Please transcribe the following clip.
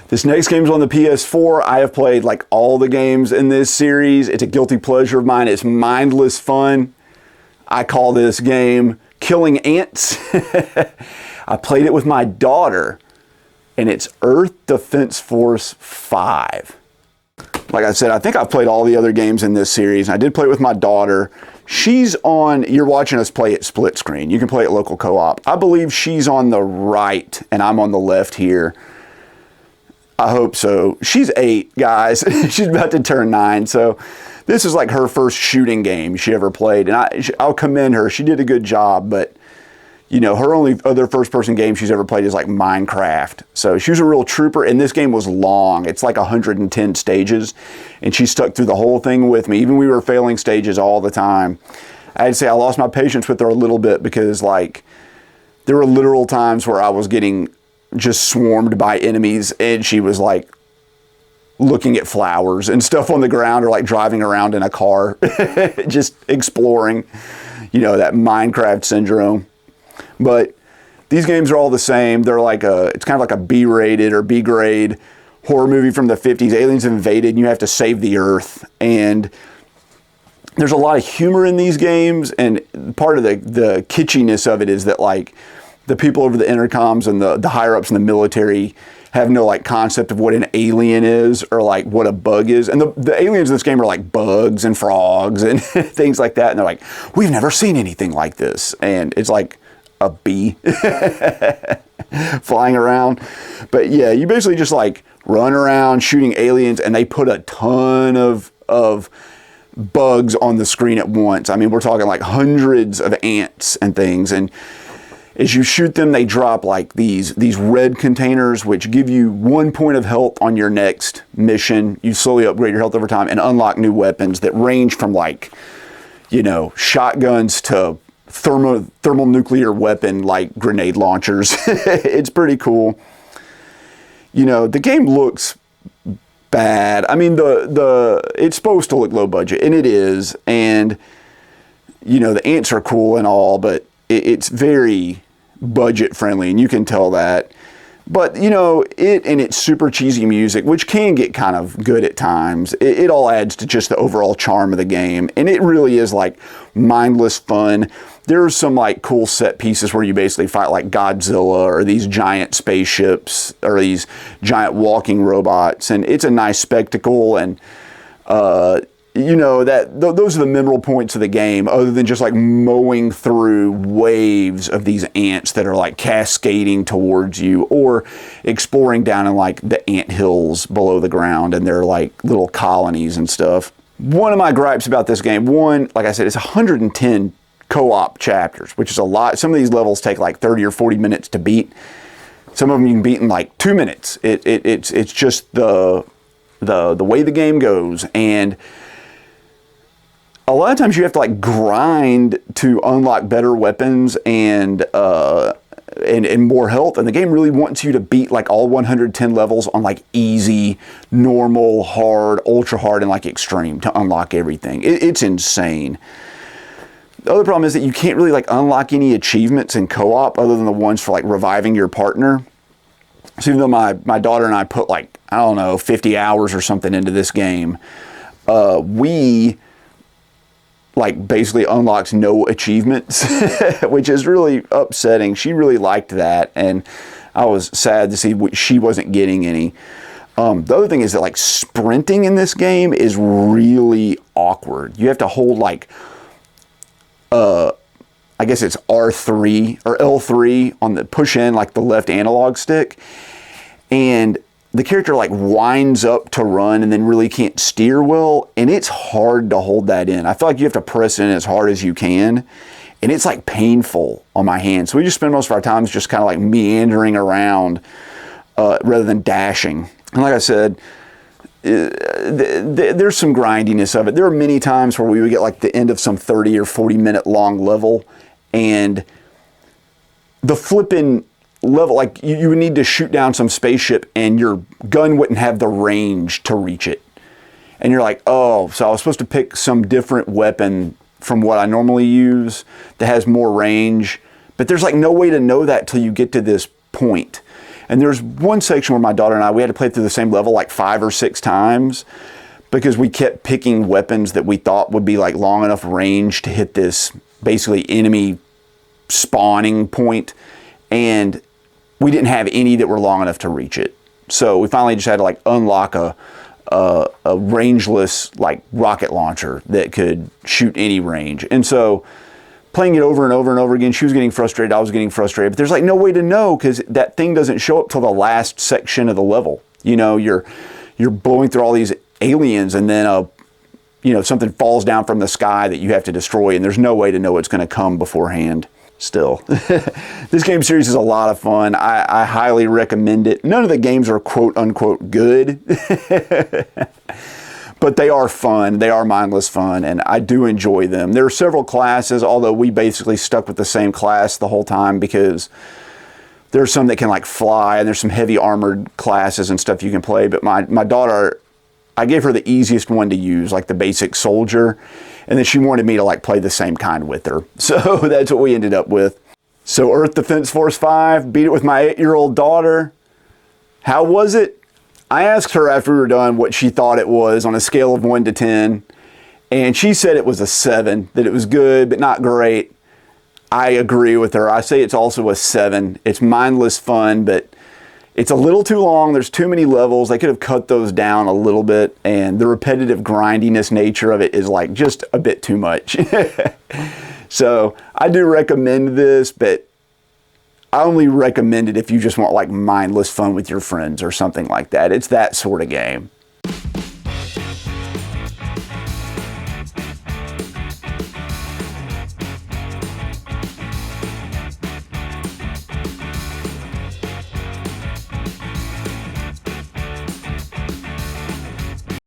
This next game's on the PS4. I have played like all the games in this series. It's a guilty pleasure of mine. It's mindless fun. I call this game Killing Ants. I played it with my daughter, and it's Earth Defense Force 5. Like I said, I think I've played all the other games in this series, and I did play it with my daughter. She's on, you're watching us play it split screen. You can play it local co-op. I believe she's on the right, and I'm on the left here. I hope so. She's 8, guys. She's about to turn 9, so this is like her first shooting game she ever played, and I'll commend her. She did a good job, but you know, her only other first-person game she's ever played is like Minecraft. So she was a real trooper, and this game was long. It's like 110 stages, and she stuck through the whole thing with me. Even we were failing stages all the time. I'd say I lost my patience with her a little bit because, like, there were literal times where I was getting just swarmed by enemies, and she was like looking at flowers and stuff on the ground, or like driving around in a car, just exploring, you know, that Minecraft syndrome. But these games are all the same. They're like it's kind of like a B-rated or B-grade horror movie from the 50s. Aliens invaded, and you have to save the Earth. And there's a lot of humor in these games, and part of the kitschiness of it is that, like, the people over the intercoms and the higher-ups in the military have no, like, concept of what an alien is or, like, what a bug is. And the aliens in this game are, like, bugs and frogs and things like that. And they're like, we've never seen anything like this. And it's like a bee flying around. But, yeah, you basically just, like, run around shooting aliens, and they put a ton of bugs on the screen at once. I mean, we're talking, like, hundreds of ants and things. And as you shoot them, they drop like these red containers, which give you 1 point of health on your next mission. You slowly upgrade your health over time and unlock new weapons that range from, like, you know, shotguns to thermonuclear weapon like grenade launchers. It's pretty cool. You know, the game looks bad. I mean, it's supposed to look low budget, and it is. And, you know, the ants are cool and all, but it's very budget friendly, and you can tell that. But, you know, it and its super cheesy music, which can get kind of good at times, it all adds to just the overall charm of the game. And it really is like mindless fun. There's some like cool set pieces where you basically fight like Godzilla or these giant spaceships or these giant walking robots, and it's a nice spectacle. And you know, those are the memorable points of the game, other than just like mowing through waves of these ants that are like cascading towards you, or exploring down in like the ant hills below the ground, and they're like little colonies and stuff. One of my gripes about this game, one, like I said, it's 110 co-op chapters, which is a lot. Some of these levels take like 30 or 40 minutes to beat. Some of them you can beat in like 2 minutes. It's just the way the game goes. And a lot of times you have to like grind to unlock better weapons and more health, and the game really wants you to beat like all 110 levels on like easy, normal, hard, ultra hard, and like extreme to unlock everything. It's insane. The other problem is that you can't really like unlock any achievements in co-op other than the ones for like reviving your partner. So even though my daughter and I put like, I don't know, 50 hours or something into this game, we like basically unlocks no achievements, which is really upsetting. She really liked that, and I was sad to see she wasn't getting any. The other thing is that like sprinting in this game is really awkward. You have to hold like I guess it's R3 or L3 on the push in like the left analog stick, and the character like winds up to run and then really can't steer well, and it's hard to hold that in. I feel like you have to press in as hard as you can, and it's like painful on my hands. So we just spend most of our time just kind of like meandering around rather than dashing. And like I said, there's some grindiness of it. There are many times where we would get like the end of some 30 or 40 minute long level, and the flipping level, like you would need to shoot down some spaceship and your gun wouldn't have the range to reach it. And you're like, oh, so I was supposed to pick some different weapon from what I normally use that has more range. But there's like no way to know that till you get to this point. And there's one section where my daughter and I, we had to play through the same level like 5 or 6 times because we kept picking weapons that we thought would be like long enough range to hit this basically enemy spawning point, and we didn't have any that were long enough to reach it. So we finally just had to like unlock a rangeless like rocket launcher that could shoot any range. And so playing it over and over and over again, she was getting frustrated, I was getting frustrated, but there's like no way to know because that thing doesn't show up till the last section of the level. You know, you're blowing through all these aliens, and then something falls down from the sky that you have to destroy, and there's no way to know it's going to come beforehand. Still, this game series is a lot of fun. I highly recommend it. None of the games are quote unquote good, but they are fun. They are mindless fun, and I do enjoy them. There are several classes, although we basically stuck with the same class the whole time because there's some that can like fly, and there's some heavy armored classes and stuff you can play. But my daughter, I gave her the easiest one to use, like the basic soldier. And then she wanted me to like play the same kind with her. So that's what we ended up with. So Earth Defense Force 5, beat it with my 8-year-old daughter. How was it? I asked her after we were done what she thought it was on a scale of 1 to 10. And she said it was a 7, that it was good, but not great. I agree with her. I say it's also a 7. It's mindless fun, but it's a little too long. There's too many levels. They could have cut those down a little bit, and the repetitive grindiness nature of it is like just a bit too much. So I do recommend this, but I only recommend it if you just want like mindless fun with your friends or something like that. It's that sort of game.